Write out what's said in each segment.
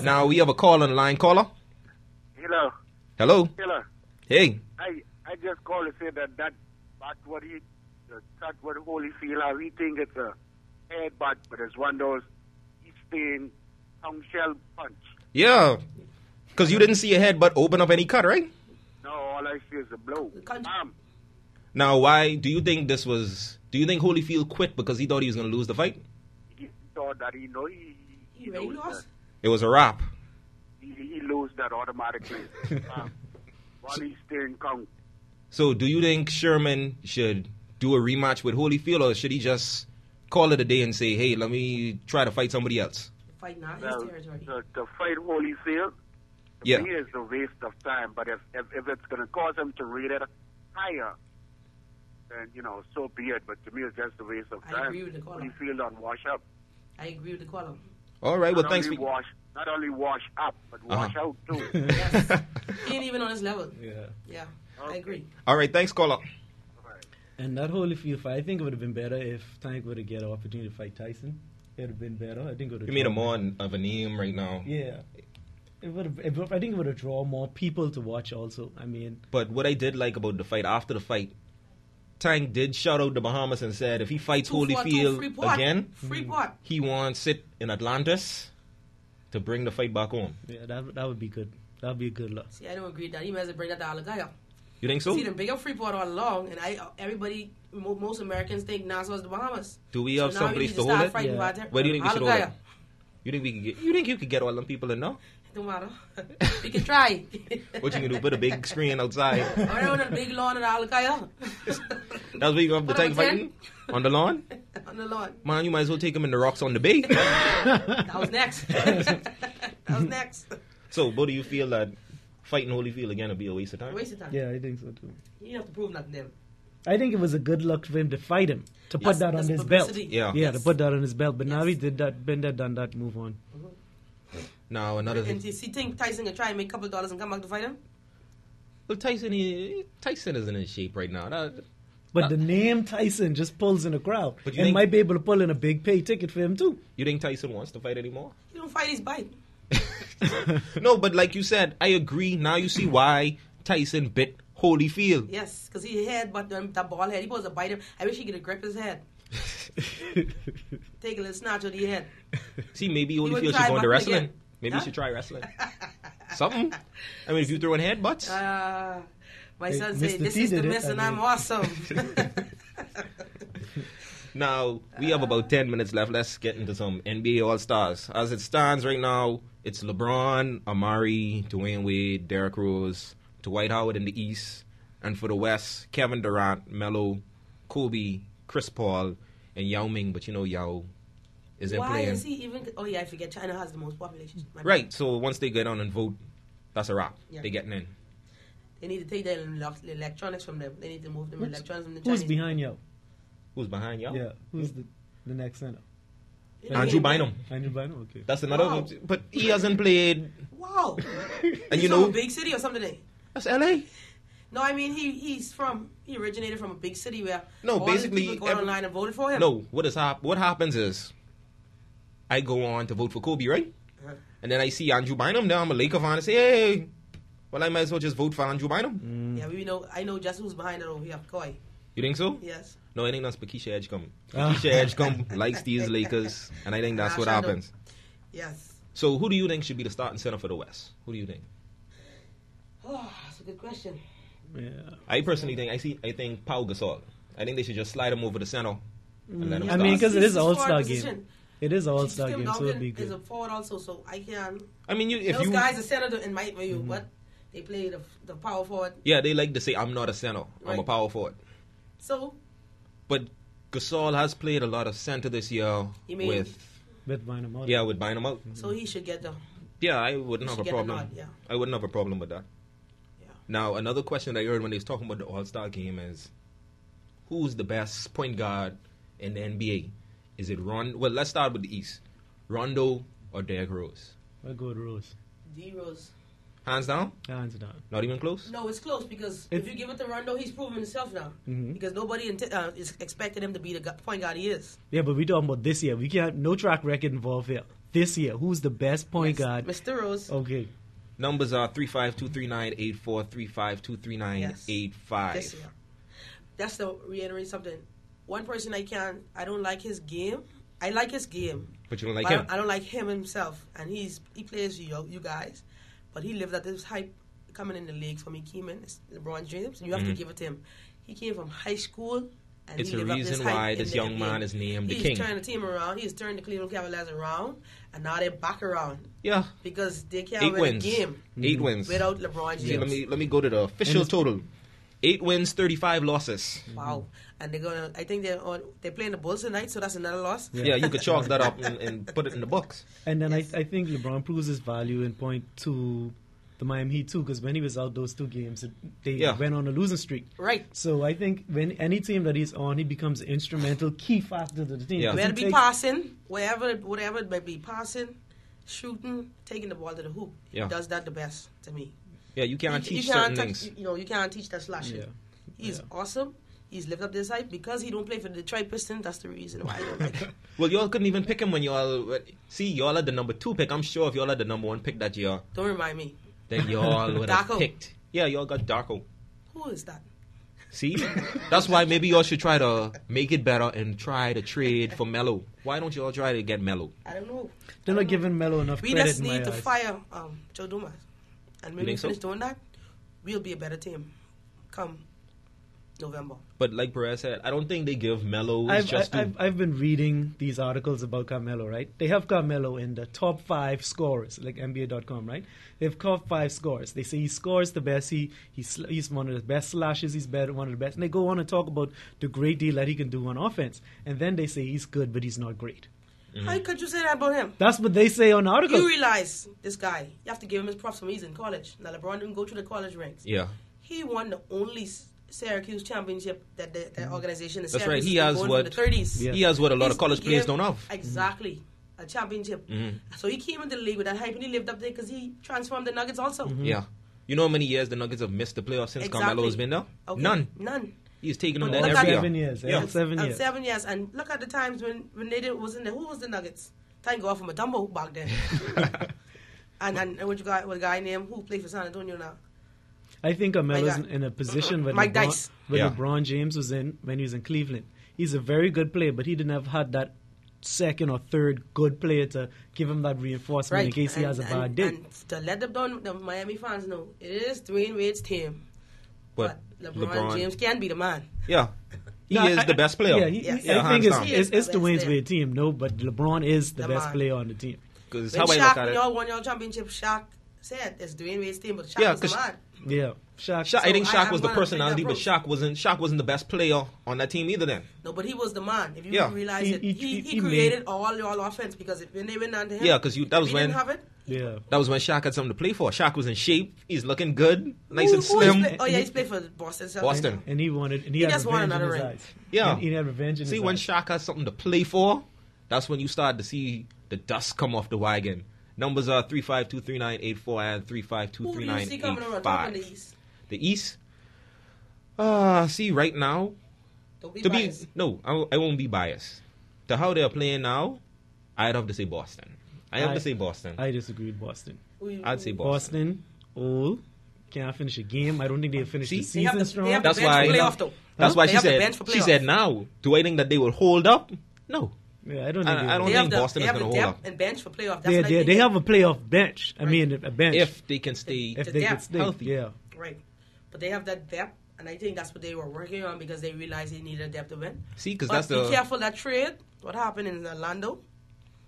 Now we have a call on the line. Caller. Hello. Hello. Hello. Hey. I just called to say that what he that what Holyfield how he think it's a headbutt, but it's one of those Eastern tongue shell punch. Yeah. Because you didn't see a headbutt open up any cut, right? No, all I see is a blow. Bam. Now, why do you think this was? Do you think Holyfield quit because he thought he was going to lose the fight? He thought that he lost. It was a wrap. He lose that automatically. One Eastern count. So, do you think Sherman should do a rematch with Holyfield, or should he just call it a day and say, "Hey, let me try to fight somebody else"? Fight not his territory. To fight Holyfield, to me is a waste of time. But if it's going to cause him to rate it higher, then so be it. But to me, it's just a waste of time. I agree with the caller. Holyfield don't wash up. I agree with the caller. All right. Well, thanks. Not only wash up, but wash out too. Yes. He ain't even on his level. Yeah. I agree. All right. Thanks, caller. And that Holyfield fight, I think it would have been better if Tank would have get an opportunity to fight Tyson. It would have been better. I think it would have. You made him more of a name right now. Yeah. It would have. I think it would have drawn more people to watch. Also, I mean. But what I did like about the fight after the fight, Tank did shout out the Bahamas and said if he fights Holyfield again, he wants it in Atlantis to bring the fight back home. Yeah, that would be good. That would be a good look. See, I don't agree with that. He might as well bring that to Alagaya. You think so? See, the bigger Freeport all along, and most Americans think Nassau's the Bahamas. Do we have someplace to hold it? Yeah. Where do you think we should hold it? You think we can get? You think you could get all them people in now? It don't matter. We can try. What you can do? Put a big screen outside. Around a big lawn at Alakaya. That's where you have the tank fighting? On the lawn? On the lawn. Man, you might as well take them in the rocks on the bay. That was next. So, what do you feel that fighting Holyfield again would be a waste of time? Yeah, I think so too. You have to prove nothing to him. I think it was a good look for him to fight him, to put that on his belt. Yeah, to put that on his belt. But now he did that, been there, done that, move on. Now another thing. And does he think Tyson can try and make a couple of dollars and come back to fight him? Well, Tyson isn't in shape right now. But the name Tyson just pulls in the crowd. And might be able to pull in a big pay ticket for him too. You think Tyson wants to fight anymore? He don't fight, he's bite. No, but like you said, I agree. Now you see why Tyson bit Holyfield. Yes, because he had that ball head. He was a bite him. I wish he could grip his head. Take a little snatch of the head. See, maybe Holyfield should go into wrestling. Maybe he should try wrestling. Something. I mean, if you throw in headbutts. My son said, "This is the miss, and I'm awesome." Now, we have about 10 minutes left. Let's get into some NBA All-Stars. As it stands right now, it's LeBron, Amari, Dwayne Wade, Derrick Rose, Dwight Howard in the East. And for the West, Kevin Durant, Melo, Kobe, Chris Paul, and Yao Ming. But Yao isn't playing. Why is he even... Oh, yeah, I forget. China has the most population. Right, so once they get on and vote, that's a wrap. Yeah. They're getting in. They need to take the electronics from them. They need to move them electronics from the Who's Chinese. behind Yao? Who's behind Yao? Yeah, who's the next center? Andrew Bynum. Andrew Bynum, okay. That's another one. But he hasn't played. Wow. And He's from a big city or something. That's LA. No, I mean he originated from a big city where basically people go online and voted for him. No, what happens is I go on to vote for Kobe, right? Uh-huh. And then I see Andrew Bynum there. I'm a Laker fan and say, hey, well, I might as well just vote for Andrew Bynum. Yeah, I know just who's behind it over here. Koi. You think so? Yes. No, I think that's Keisha Edgecombe. Keisha Edgecombe likes these Lakers, and I think that's what happens. Yes. So who do you think should be the starting center for the West? Who do you think? Oh, that's a good question. Yeah. I personally think I think Pau Gasol. I think they should just slide him over the center and let him I start. mean, because it is an All-Star game. It is an All-Star game, so it'd be good. Is a forward also, so I can. I mean, those guys are center in my view, but they play the power forward. Yeah, they like to say, I'm not a center. I'm a power forward. So? But Gasol has played a lot of center this year with Bynum out. Yeah, with Bynum out. So he should get the... Yeah, I wouldn't have a problem. I wouldn't have a problem with that. Yeah. Now, another question I heard when they was talking about the All-Star game is, who's the best point guard in the NBA? Is it Well, let's start with the East. Rondo or Derrick Rose? I'll go with Rose. D. Rose. Hands down? Hands down. Not even close? No, it's close because if you give it to Rondo, he's proven himself now. Because nobody is expecting him to be the point guard he is. Yeah, but we're talking about this year. We can't no track record involved here. this year. Who's the best point guard? Mr. Rose. Okay. Numbers are 3523984, 3523985. This year. That's to reiterate something. One person I don't like his game. I like his game. But you don't like him? I don't like him himself. And he plays for you guys. But he lived at this hype coming in the league from he came in. It's LeBron James. You have to give it to him. He came from high school. And it's he the reason why this young man is named the king. He's turned the team around. He's turned the Cleveland Cavaliers around. And now they're back around. Yeah. Because they can't win a game. 8 wins. Without LeBron James. See, let me go to the official total. 8 wins, 35 losses. Wow. And I think they're playing the Bulls tonight, so that's another loss. Yeah, you could chalk that up and put it in the books. And then I think LeBron proves his value in point to the Miami Heat too, because when he was out those 2 games, they went on a losing streak. Right. So I think when any team that he's on, he becomes an instrumental, key factor to the team. Yeah. Whether it be passing, whatever it may be, passing, shooting, taking the ball to the hoop. Yeah. He does that the best to me. Yeah, you can't teach certain things. You can't teach that slashing. Yeah. He's awesome. He's lived up this hype because he don't play for the Detroit Pistons. That's the reason why I don't like him. Well, y'all couldn't even pick him when y'all had the number 2 pick. I'm sure if y'all had the number 1 pick that year, Don't remind me. then y'all would have Darko. picked. Yeah, y'all got Darko. Who is that? See? That's why maybe y'all should try to make it better and try to trade for Melo. Why don't y'all try to get Melo? I don't know. They're not giving Melo enough We credit just in my need to eyes. fire Joe Dumas. And when we think so? finish doing that, we'll be a better team come November. But like Perez said, I don't think they give Melo I've been reading these articles about Carmelo, right? They have Carmelo in the top 5 scorers, like NBA.com, right? They have top 5 scorers. They say he scores the best. He's one of the best slashes. He's better, one of the best. And they go on and talk about the great deal that he can do on offense. And then they say he's good, but he's not great. Mm-hmm. How could you say that about him? That's what they say on the article. You realize this guy, you have to give him his props when he's in college. Now, LeBron didn't go through the college ranks. Yeah. He won the only Syracuse championship that the organization is. That's right. He He has what the 30s. Yeah. he has what a lot of college players don't have. Exactly. A championship. Mm-hmm. So he came into the league with that hype and he lived up there because he transformed the Nuggets also. Mm-hmm. Yeah. You know how many years the Nuggets have missed the playoffs since Exactly. Carmelo has been there? Okay. None. He's taken them But there look every at year. 7 years. Yeah. 7 years. 7 years. And look at the times when they wasn't there. Who was the Nuggets? Thank God for Mutombo back then. and what guy named who played for San Antonio now? I think Carmelo's in a position where Mike Dice. LeBron James was in when he was in Cleveland. He's a very good player, but he didn't have had that second or third good player to give him that reinforcement in case he has a bad day. And to let the Miami fans know, it is Dwayne Wade's team. But LeBron James can be the man. Yeah. He No, is the best player. Yeah, Yes. I think hands down. it's the Dwayne's best Wade team, no, but LeBron is the The best man. player on the team. Because When how I look Shaq, at it, y'all won your championship, Shaq said it's Dwayne Wade's team, but Shaq Yeah, was the 'cause man. Yeah, Shaq. I think Shaq I'm was the gonna take personality, that but Shaq wasn't the best player on that team either. Then No, but he was the man. If you Yeah. realize He- it, he he made- created all your offense because when they went under him, Yeah, 'cause that was we when- didn't have it. Yeah, that was when Shaq had something to play for. Shaq was in shape. He's looking good, nice and Who slim. he's played for Boston Celtics. Boston. and he He had just won revenge in another his ring. eyes. Yeah. he had revenge in See, his when eyes. Shaq has something to play for, that's when you start to see the dust come off the wagon. Numbers are 3523984 and Who do you see coming around top in the 3523985. East? The East. See, right now, Don't be to be biased. no, I won't be biased. To how they're playing now, I'd have to say Boston. I have to say Boston. I disagree with Boston. I'd say Boston. Old, can't finish a game. I don't think they finished the See? They have season the strong. That's bench why- for playoff, though. That's why They she have the said. bench for She playoff. said, "Now, do I think that they will hold up? No, Yeah, I don't think I don't They think have Boston they is have going the to hold depth up and bench for playoff. That's they, what I think they have a playoff bench. I Right. mean, a bench if they can stay." if the they could depth. stay Healthy. Yeah, Right. But they have that depth, and I think that's what they were working on because they realized they needed depth to win. See, because But that's be the careful that trade. What happened in Orlando,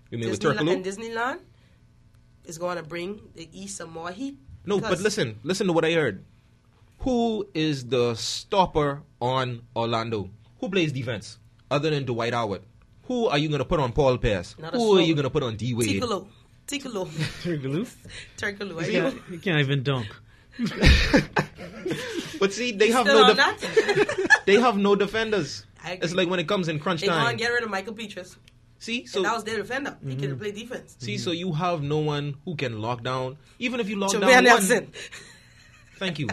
you mean with Disneyland, and Turkoglu? Disneyland is going to bring the East some more heat. No, but because- listen to what I heard. Who is the stopper on Orlando? Who plays defense other than Dwight Howard? Who are you going to put on Paul Pierce? Not a Who are soul. you going to put on D Wade? Tikalo. Turkoglu. Turkoglu. He can't even dunk. But see, they have Still no on that? they have no defenders. I agree. It's like when it comes in crunch They going time. to get rid of Michael Petras. See, So so that was their defender. He could play defense. see, so you have no one who can lock down. Even if you lock down Jameer one, Nelson. thank you.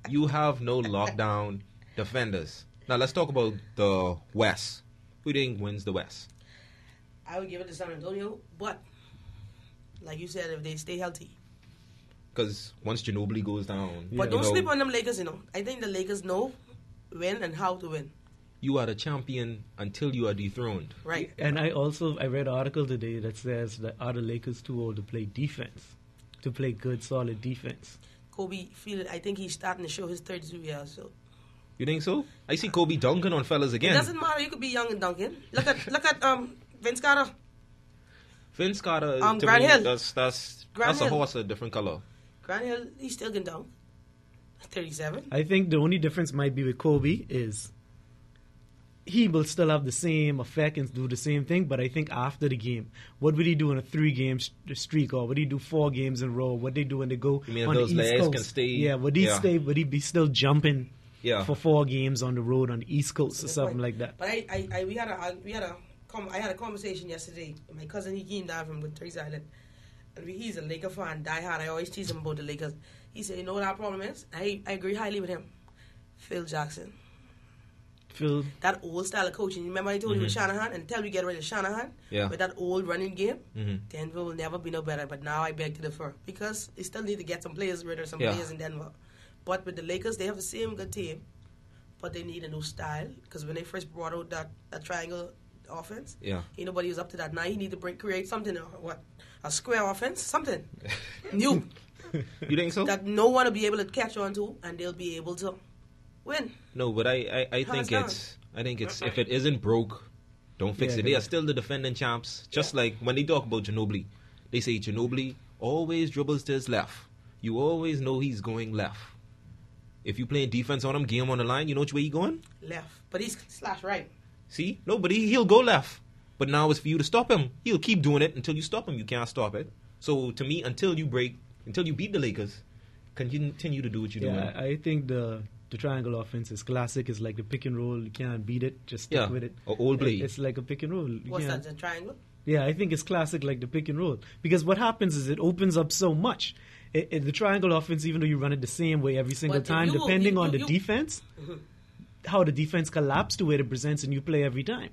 You have no lockdown defenders. Now let's talk about the West. Who do you think wins the West? I would give it to San Antonio, but Like you said, if they stay healthy. Because once Ginobili goes down... But don't sleep on them Lakers, I think the Lakers know when and how to win. You are the champion until you are dethroned. Right. And I read an article today that says that are the Lakers too old to play defense, to play good, solid defense? Kobe, I think he's starting to show his 32 years. So. You think so? I see Kobe dunking on fellas again. It doesn't matter. You could be young and dunking. Look at Vince Carter. Vince Carter, to Grant me, Hill. that's a horse, a different color. Grant Hill, he still can dunk. 37. I think the only difference might be with Kobe is he will still have the same effect and do the same thing, but I think after the game, what would he do in a 3-game streak, or would he do 4 games in a row? What they do when they go you mean on if those the East legs Coast? Can stay? Yeah, would he be still jumping for 4 games on the road on the East Coast or something like that? But we had a conversation yesterday. My cousin, he came down from Trace Island, and he's a Laker fan, diehard. I always tease him about the Lakers. He said, you know what our problem is? I agree highly with him. Phil Jackson. That old style of coaching. Remember I told you with Shanahan, and until we get rid of Shanahan, with that old running game, Denver will never be no better. But now I beg to differ, because they still need to get some players rid of some players in Denver. But with the Lakers, they have the same good team, but they need a new style, because when they first brought out that triangle offense, nobody was up to that. Now you need to create something, a square offense, something new. You think so? That no one will be able to catch on to, and they'll be able to win. No, but I think it's if it isn't broke, don't fix it. They are still the defending champs. Just like when they talk about Ginobili, they say Ginobili always dribbles to his left. You always know he's going left. If you playing defense on him, game on the line, you know which way he going? Left. But he's slash right. See? No, but he'll go left. But now it's for you to stop him. He'll keep doing it until you stop him. You can't stop it. So to me, until you beat the Lakers, continue to do what you're doing. I think the triangle offense is classic. It's like the pick and roll. You can't beat it. Just stick with it. Or old blade. It's like a pick and roll. What's that, the triangle? Yeah, I think it's classic like the pick and roll. Because what happens is it opens up so much. The triangle offense, even though you run it the same way every single time, depending on the defense, how the defense collapses the way it presents, and you play every time.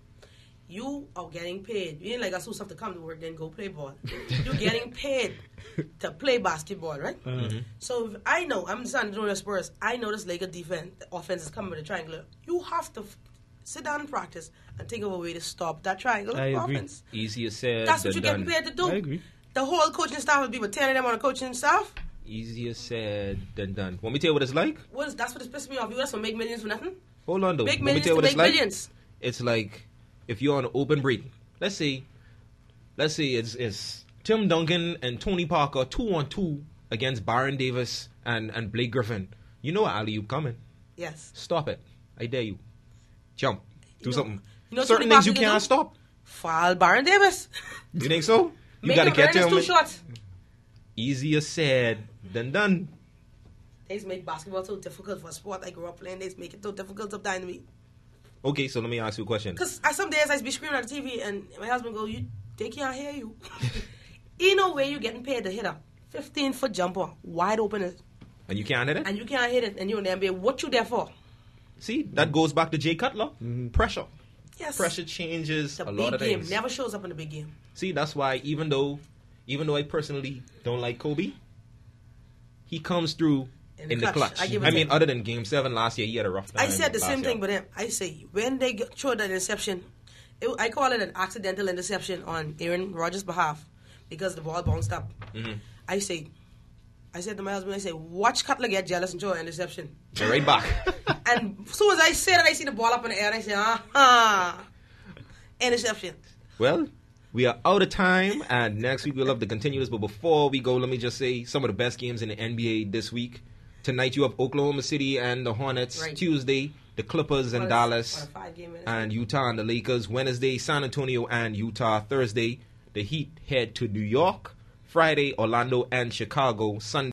You are getting paid. You ain't like I so have to come to work then go play ball. You're getting paid to play basketball, right? So if I know, I'm starting to know the Spurs, I know this Laker defense, the offense is coming with a triangle. You have to sit down and practice and think of a way to stop that triangle offense. Easier said That's what you're than getting paid to do. I agree. The whole coaching staff will be with 10 of them on the coaching staff. Easier said than done. Want me to tell you what it's like? That's what pissed me off. You just want to make millions for nothing? Hold on, though. Make millions to make billions. It's like if you're on an open break. Let's say it's Tim Duncan and Tony Parker 2-on-2 against Baron Davis and Blake Griffin. You know alley-oop coming. Yes. Stop it. I dare you. Jump. Do something. Certain things you can't stop. Foul Baron Davis. You think so? You got to get to him. Too short. Easier said than done. They just make basketball so difficult for a sport I grew up playing. They just make it so difficult sometimes to me. Okay, so let me ask you a question. Because some days I be screaming at the TV and my husband go, they can't hear you. Ain't no way you getting paid to hit a 15-foot jumper wide open. And you can't hit it? And you can't hit it. And you're in the NBA. What you there for? See, that goes back to Jay Cutler. Pressure. Yes. Pressure changes a lot of things. The big game never shows up in the big game. See, that's why even though I personally don't like Kobe, he comes through in the clutch. I mean, other than Game 7 last year, he had a rough time. I said the same thing with him. I say, when they throw that interception, I call it an accidental interception on Aaron Rodgers' behalf because the ball bounced up. I said to my husband, watch Cutler get jealous and throw an interception. They're right back. And as soon as I said it, I see the ball up in the air, and I say, interception. Well, we are out of time, and next week we'll have to continue this. But before we go, let me just say some of the best games in the NBA this week. Tonight you have Oklahoma City and the Hornets. Right. Tuesday, the Clippers and Dallas. And Utah and the Lakers. Wednesday, San Antonio and Utah. Thursday, the Heat head to New York. Friday, Orlando and Chicago. Sunday.